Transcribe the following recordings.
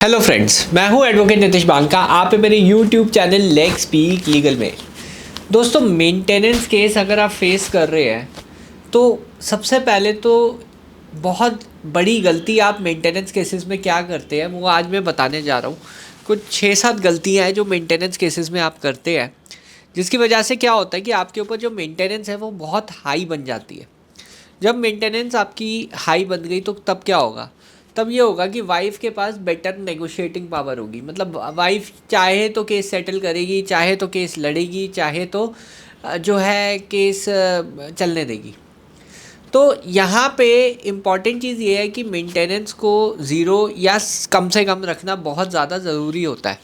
Hello friends, मैं हूं advocate Nitish Banka. आप मेरे YouTube channel let's speak legal में। दोस्तों, मेंटेनेंस केस अगर आप फेस कर रहे हैं तो सबसे पहले तो बहुत बड़ी गलती आप मेंटेनेंस केसेस में क्या करते हैं वो आज मैं बताने जा रहा हूं। कुछ 6-7 गलतियां हैं जो मेंटेनेंस केसेस में आप करते हैं, जिसकी वजह से क्या होता है कि आपके ऊपर जो मेंटेनेंस है वो बहुत हाई बन जाती है। जब मेंटेनेंस आपकी हाई बन गई तो तब क्या होगा? तब ये होगा कि वाइफ़ के पास बेटर नेगोशिएटिंग पावर होगी। मतलब वाइफ़ चाहे तो केस सेटल करेगी, चाहे तो केस लड़ेगी, चाहे तो जो है केस चलने देगी। तो यहाँ पे इम्पॉर्टेंट चीज़ ये है कि मेंटेनेंस को ज़ीरो या कम से कम रखना बहुत ज़्यादा ज़रूरी होता है।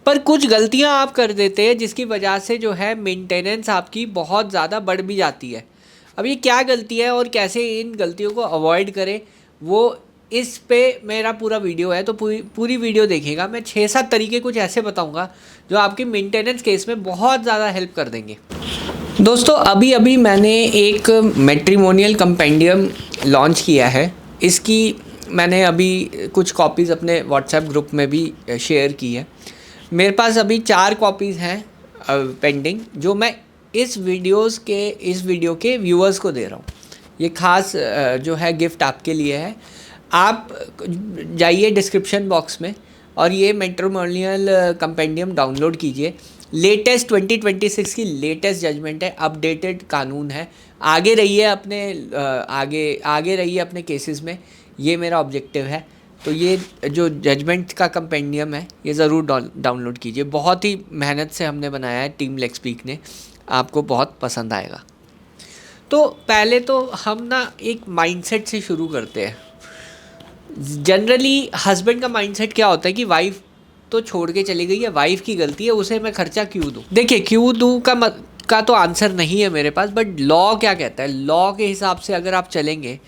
पर कुछ गलतियाँ आप कर देते हैं जिसकी वजह से जो है मेंटेनेंस आपकी बहुत ज़्यादा बढ़ भी जाती है। अब ये क्या गलती है और कैसे इन गलतियों को अवॉइड करें, वो इस पे मेरा पूरा वीडियो है। तो पूरी पूरी वीडियो देखिएगा। मैं 6-7 तरीके कुछ ऐसे बताऊंगा जो आपकी मेंटेनेंस केस में बहुत ज़्यादा हेल्प कर देंगे। दोस्तों, अभी अभी मैंने एक मैट्रिमोनियल कंपेंडियम लॉन्च किया है। इसकी मैंने अभी कुछ कॉपीज़ अपने व्हाट्सएप ग्रुप में भी शेयर की है। मेरे पास अभी 4 कॉपीज़ हैं पेंडिंग, जो मैं इस वीडियो के व्यूअर्स को दे रहा हूँ। ये खास जो है गिफ्ट आपके लिए है। आप जाइए डिस्क्रिप्शन बॉक्स में और ये मैट्रिमोनियल कंपेंडियम डाउनलोड कीजिए। लेटेस्ट 2026 की लेटेस्ट जजमेंट है, अपडेटेड कानून है। आगे रहिए अपने आगे रहिए अपने केसेस में, ये मेरा ऑब्जेक्टिव है। तो ये जो जजमेंट का कंपेंडियम है ये ज़रूर डाउनलोड कीजिए। बहुत ही मेहनत से हमने बनाया है टीम लेट्स स्पीक ने, आपको बहुत पसंद आएगा। तो पहले तो हम ना एक माइंडसेट से शुरू करते हैं। जनरली हस्बैंड का माइंडसेट क्या होता है कि वाइफ तो छोड़ के चली गई है, वाइफ की गलती है, उसे मैं खर्चा क्यों दूँ। देखिए, क्यों दूँ का तो आंसर नहीं है मेरे पास, बट लॉ क्या कहता है, लॉ के हिसाब से अगर आप चलेंगे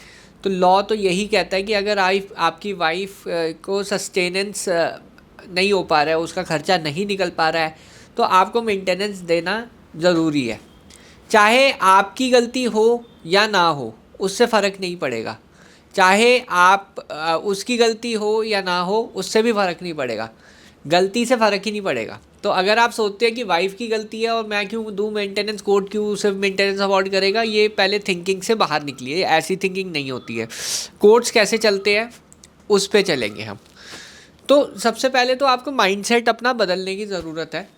तो लॉ तो यही कहता है कि अगर आपकी वाइफ को सस्टेनेंस नहीं हो पा रहा है, उसका खर्चा नहीं निकल पा रहा है, तो आपको मेंटेनेंस देना ज़रूरी है। चाहे आपकी गलती हो या ना हो, उससे फ़र्क नहीं पड़ेगा। चाहे आप उसकी गलती हो या ना हो, उससे भी फ़र्क नहीं पड़ेगा। गलती से फ़र्क ही नहीं पड़ेगा। तो अगर आप सोचते हैं कि वाइफ़ की गलती है और मैं क्यों दूँ मेंटेनेंस, कोर्ट क्यों सिर्फ मेंटेनेंस अवॉर्ड करेगा, ये पहले थिंकिंग से बाहर निकलिए। ऐसी थिंकिंग नहीं होती है। कोर्ट्स कैसे चलते हैं उस पे चलेंगे हम। तो सबसे पहले तो आपको माइंडसेट अपना बदलने की ज़रूरत है।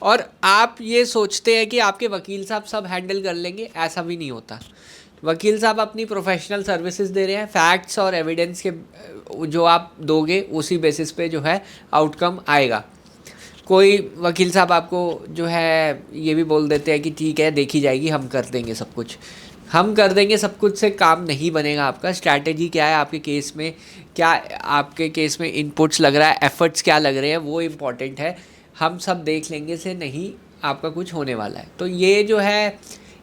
और आप ये सोचते हैं कि आपके वकील साहब सब हैंडल कर लेंगे, ऐसा भी नहीं होता। वकील साहब अपनी प्रोफेशनल सर्विसेज दे रहे हैं। फैक्ट्स और एविडेंस के जो आप दोगे उसी बेसिस पे जो है आउटकम आएगा। कोई वकील साहब आपको जो है ये भी बोल देते हैं कि ठीक है, देखी जाएगी, हम कर देंगे सब कुछ। हम कर देंगे सब कुछ से काम नहीं बनेगा आपका। स्ट्रैटेजी क्या है आपके केस में, क्या आपके केस में इनपुट्स लग रहा है, एफर्ट्स क्या लग रहे हैं, वो इम्पॉर्टेंट है। हम सब देख लेंगे से नहीं आपका कुछ होने वाला है। तो ये जो है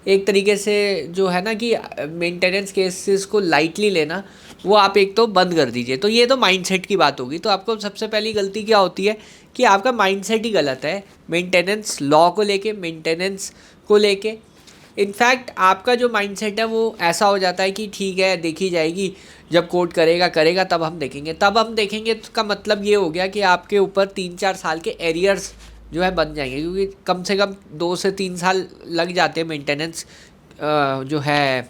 एक तरीके से जो है ना कि मेंटेनेंस केसेस को लाइटली लेना, वो आप एक तो बंद कर दीजिए। तो ये तो माइंडसेट की बात होगी। तो आपको सबसे पहली गलती क्या होती है कि आपका माइंडसेट ही गलत है मेंटेनेंस लॉ को लेके, मेंटेनेंस को लेके। इनफैक्ट आपका जो माइंडसेट है वो ऐसा हो जाता है कि ठीक है, देखी जाएगी, जब कोर्ट करेगा तब हम देखेंगे। तब हम देखेंगे का मतलब ये हो गया कि आपके ऊपर 3-4 साल के एरियर्स जो है बन जाएंगे, क्योंकि कम से कम 2 से 3 साल लग जाते हैं मेंटेनेंस जो है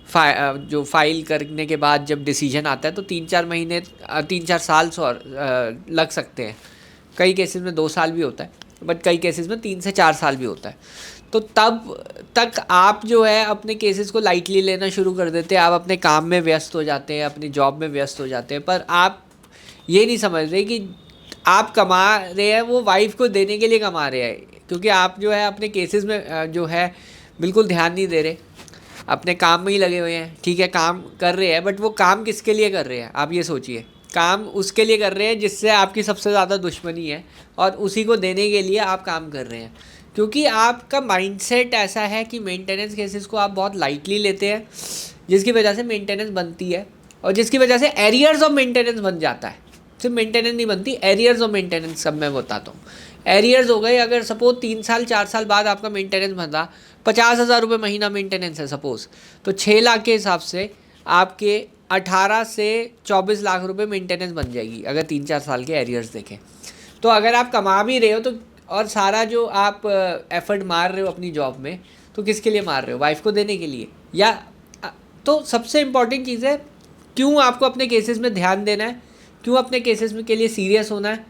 जो फाइल करने के बाद जब डिसीजन आता है तो 3-4 महीने 3-4 साल लग सकते हैं। कई केसेस में 2 साल भी होता है, बट कई केसेस में 3 से 4 साल भी होता है। तो तब तक आप जो है अपने केसेस को लाइटली लेना शुरू कर देते हैं। आप अपने काम में व्यस्त हो जाते हैं, अपनी जॉब में व्यस्त हो जाते हैं। पर आप ये नहीं समझ रहे कि आप कमा रहे हैं वो वाइफ को देने के लिए कमा रहे हैं, क्योंकि आप जो है अपने केसेस में जो है बिल्कुल ध्यान नहीं दे रहे, अपने काम में ही लगे हुए हैं। ठीक है, काम कर रहे हैं, बट वो काम किसके लिए कर रहे हैं आप ये सोचिए। काम उसके लिए कर रहे हैं जिससे आपकी सबसे ज़्यादा दुश्मनी है, और उसी को देने के लिए आप काम कर रहे हैं। क्योंकि आपका माइंडसेट ऐसा है कि मेंटेनेंस केसेस को आप बहुत लाइटली लेते हैं, जिसकी वजह से मेंटेनेंस बनती है और जिसकी वजह से एरियर्स ऑफ मेंटेनेंस बन जाता है। सिर्फ मेंटेनेंस नहीं बनती, एरियर्स ऑफ मेंटेनेंस सब मैं बताता हूँ। एरियर्स हो गए, अगर सपोज 3-4 साल बाद आपका मेंटेनेंस बन रहा, 50,000 रुपये महीना मेंटेनेंस है सपोज़, तो 6 लाख के हिसाब से आपके 18 से 24 लाख रुपए मेंटेनेंस बन जाएगी अगर 3-4 साल के एरियर्स देखें। तो अगर आप कमा भी रहे हो तो, और सारा जो आप एफर्ट मार रहे हो अपनी जॉब में, तो किसके लिए मार रहे हो? वाइफ को देने के लिए? या तो सबसे इम्पॉर्टेंट चीज़ है, क्यों आपको अपने केसेस में ध्यान देना है, क्यों अपने केसेस में के लिए सीरियस होना है,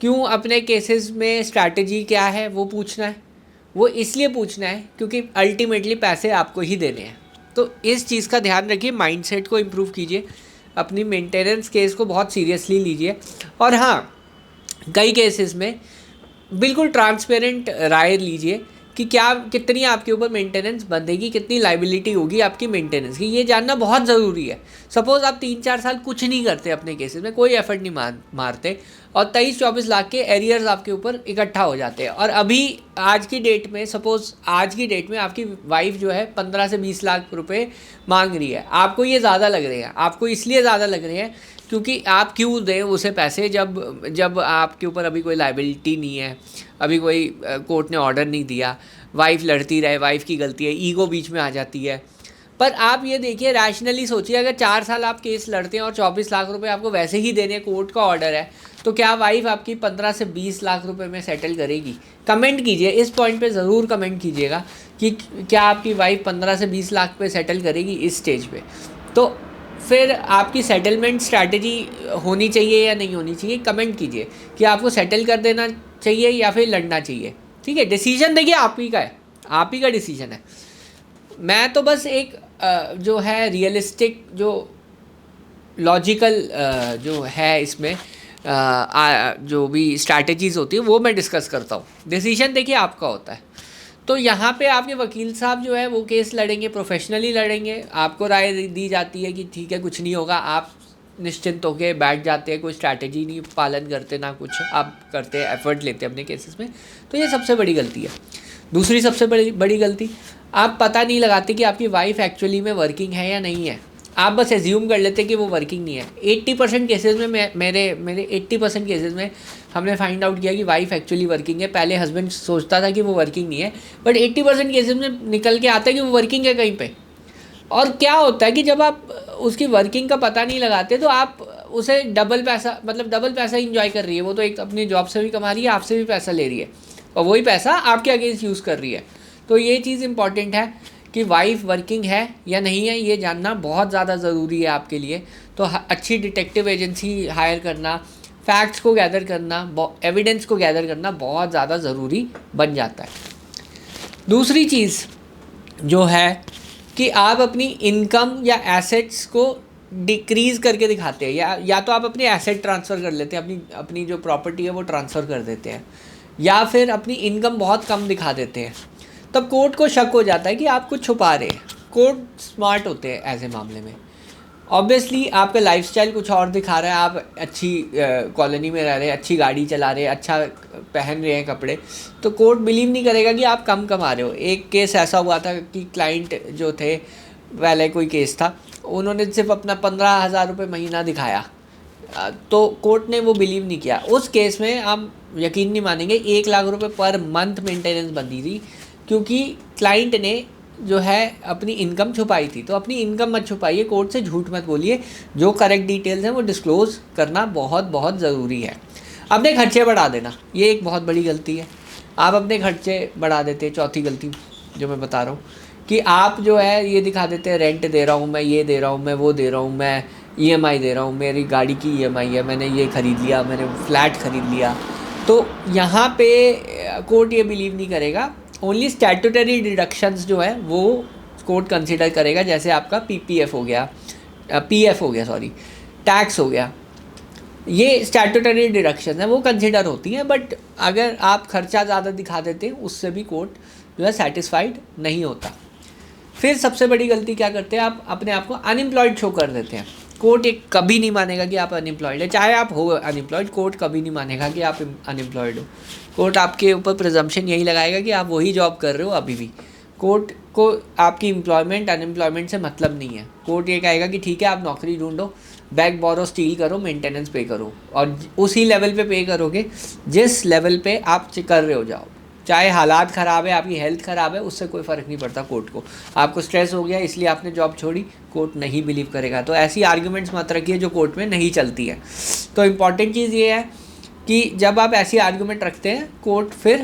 क्यों अपने केसेस में स्ट्रैटेजी क्या है वो पूछना है। वो इसलिए पूछना है क्योंकि अल्टीमेटली पैसे आपको ही देने हैं। तो इस चीज़ का ध्यान रखिए, माइंडसेट को इम्प्रूव कीजिए, अपनी मेंटेनेंस केस को बहुत सीरियसली लीजिए। और हाँ, कई केसेस में बिल्कुल ट्रांसपेरेंट राय लीजिए कि क्या कितनी आपके ऊपर मेंटेनेंस बंधेगी, कितनी लाइबिलिटी होगी आपकी मेंटेनेंस की, ये जानना बहुत ज़रूरी है। सपोज़ आप 3-4 साल कुछ नहीं करते अपने केसेस में, कोई एफर्ट नहीं मारते, और 23-24 लाख के एरियर्स आपके ऊपर इकट्ठा हो जाते हैं। और अभी आज की डेट में, सपोज़ आज की डेट में आपकी वाइफ जो है 15 से 20 लाख रुपए मांग रही है, आपको ये ज़्यादा लग रहे हैं। आपको इसलिए ज़्यादा लग रहे हैं क्योंकि आप क्यों दें उसे पैसे जब आपके ऊपर अभी कोई लाइबिलिटी नहीं है, अभी कोई कोर्ट ने ऑर्डर नहीं दिया, वाइफ लड़ती रहे, वाइफ की गलती है, ईगो बीच में आ जाती है। पर आप ये देखिए, रैशनली सोचिए, अगर 4 साल आप केस लड़ते हैं और 24 लाख रुपए आपको वैसे ही देने, कोर्ट का ऑर्डर है, तो क्या वाइफ आपकी 15 से 20 लाख रुपए में सेटल करेगी? कमेंट कीजिए, इस पॉइंट पे ज़रूर कमेंट कीजिएगा कि क्या आपकी वाइफ 15 से 20 लाख पे सेटल करेगी इस स्टेज पे। तो फिर आपकी सेटलमेंट स्ट्रैटेजी होनी चाहिए या नहीं होनी चाहिए, कमेंट कीजिए कि आपको सेटल कर देना चाहिए या फिर लड़ना चाहिए। ठीक है, डिसीजन देखिए आप ही का है, आप ही का डिसीजन है। मैं तो बस एक जो है रियलिस्टिक, जो लॉजिकल जो है इसमें जो भी स्ट्रैटेजीज़ होती है वो मैं डिस्कस करता हूँ। डिसीजन देखिए आपका होता है। तो यहाँ पे आपके वकील साहब जो है वो केस लड़ेंगे, प्रोफेशनली लड़ेंगे, आपको राय दी जाती है कि ठीक है कुछ नहीं होगा, आप निश्चिंत होकर बैठ जाते हैं, कोई स्ट्रैटेजी नहीं पालन करते, ना कुछ आप करते हैं, एफर्ट लेते हैं अपने केसेस में। तो ये सबसे बड़ी गलती है। दूसरी सबसे बड़ी गलती, आप पता नहीं लगाते कि आपकी वाइफ एक्चुअली में वर्किंग है या नहीं है। आप बस एज्यूम कर लेते कि वो वर्किंग नहीं है। 80% केसेस में मेरे 80% केसेस में हमने फाइंड आउट किया कि वाइफ एक्चुअली वर्किंग है। पहले हस्बैंड सोचता था कि वो वर्किंग नहीं है, बट 80% केसेस में निकल के आता है कि वो वर्किंग है कहीं पे। और क्या होता है कि जब आप उसकी वर्किंग का पता नहीं लगाते तो आप उसे डबल पैसा इंजॉय कर रही है। वो तो एक अपनी जॉब से भी कमा रही है, आपसे भी पैसा ले रही है, और वही पैसा आपके अगेंस्ट यूज़ कर रही है। तो ये चीज़ इंपॉर्टेंट है कि वाइफ वर्किंग है या नहीं है, ये जानना बहुत ज़्यादा ज़रूरी है आपके लिए। तो अच्छी डिटेक्टिव एजेंसी हायर करना, फैक्ट्स को गैदर करना, एविडेंस को गैदर करना बहुत ज़्यादा ज़रूरी बन जाता है। दूसरी चीज़ जो है कि आप अपनी इनकम या एसेट्स को डिक्रीज़ करके दिखाते हैं, या तो आप अपनी एसेट ट्रांसफ़र कर लेते हैं, अपनी जो प्रॉपर्टी है वो ट्रांसफ़र कर देते हैं, या फिर अपनी इनकम बहुत कम दिखा देते हैं। तब कोर्ट को शक हो जाता है कि आप कुछ छुपा रहे हैं। कोर्ट स्मार्ट होते हैं ऐसे मामले में। ऑब्वियसली आपका लाइफस्टाइल कुछ और दिखा रहा है, आप अच्छी कॉलोनी में रह रहे हैं, अच्छी गाड़ी चला रहे हैं, अच्छा पहन रहे हैं कपड़े, तो कोर्ट बिलीव नहीं करेगा कि आप कम कमा रहे हो। एक केस ऐसा हुआ था कि क्लाइंट जो थे, पहले कोई केस था, उन्होंने सिर्फ अपना 15,000 रुपये महीना दिखाया, तो कोर्ट ने वो बिलीव नहीं किया। उस केस में आप यकीन नहीं मानेंगे, 1 लाख रुपये पर मंथ मेंटेनेंस बनती थी, क्योंकि क्लाइंट ने जो है अपनी इनकम छुपाई थी। तो अपनी इनकम मत छुपाइए, कोर्ट से झूठ मत बोलिए, जो करेक्ट डिटेल्स हैं वो डिस्क्लोज़ करना बहुत बहुत ज़रूरी है। अपने खर्चे बढ़ा देना, ये एक बहुत बड़ी गलती है। आप अपने खर्चे बढ़ा देते हैं। चौथी गलती जो मैं बता रहा हूँ कि आप जो है ये दिखा देते हैं, रेंट दे रहा हूँ मैं, ये दे रहा हूँ मैं, वो दे रहा हूँ मैं, EMI दे रहा हूँ, मेरी गाड़ी की EMI है, मैंने ये ख़रीद लिया, मैंने फ्लैट ख़रीद लिया। तो यहाँ पे कोर्ट ये बिलीव नहीं करेगा। ओनली स्टैट्यूटरी डिडक्शंस जो है वो कोर्ट कंसिडर करेगा, जैसे आपका PF हो गया, टैक्स हो गया, ये स्टैट्यूटरी डिडक्शन है, वो कंसिडर होती हैं। बट अगर आप खर्चा ज़्यादा दिखा देते हैं, उससे भी कोर्ट जो है सेटिस्फाइड नहीं होता। फिर सबसे बड़ी गलती क्या करते हैं, आप अपने आप को अनएम्प्लॉयड शो कर देते हैं। कोर्ट एक कभी नहीं मानेगा कि आप अनएम्प्लॉयड है, चाहे आप हो अनएम्प्लॉयड, कोर्ट कभी नहीं मानेगा कि आप अनएम्प्लॉयड हो। कोर्ट आपके ऊपर प्रिजम्पशन यही लगाएगा कि आप वही जॉब कर रहे हो अभी भी। कोर्ट को आपकी एम्प्लॉयमेंट अनएम्प्लॉयमेंट से मतलब नहीं है। कोर्ट ये कहेगा कि ठीक है, आप नौकरी ढूंढो, बैक बोरो स्टील करो, मेंटेनेंस पे करो, और उसी लेवल पे पे करोगे जिस लेवल पे आप कर रहे हो जॉब। चाहे हालात ख़राब है, आपकी हेल्थ ख़राब है, उससे कोई फ़र्क नहीं पड़ता कोर्ट को। आपको स्ट्रेस हो गया इसलिए आपने जॉब छोड़ी, कोर्ट नहीं बिलीव करेगा। तो ऐसी आर्ग्यूमेंट्स मत रखिए जो कोर्ट में नहीं चलती है। तो इम्पॉर्टेंट चीज़ ये है कि जब आप ऐसी आर्ग्यूमेंट रखते हैं, कोर्ट फिर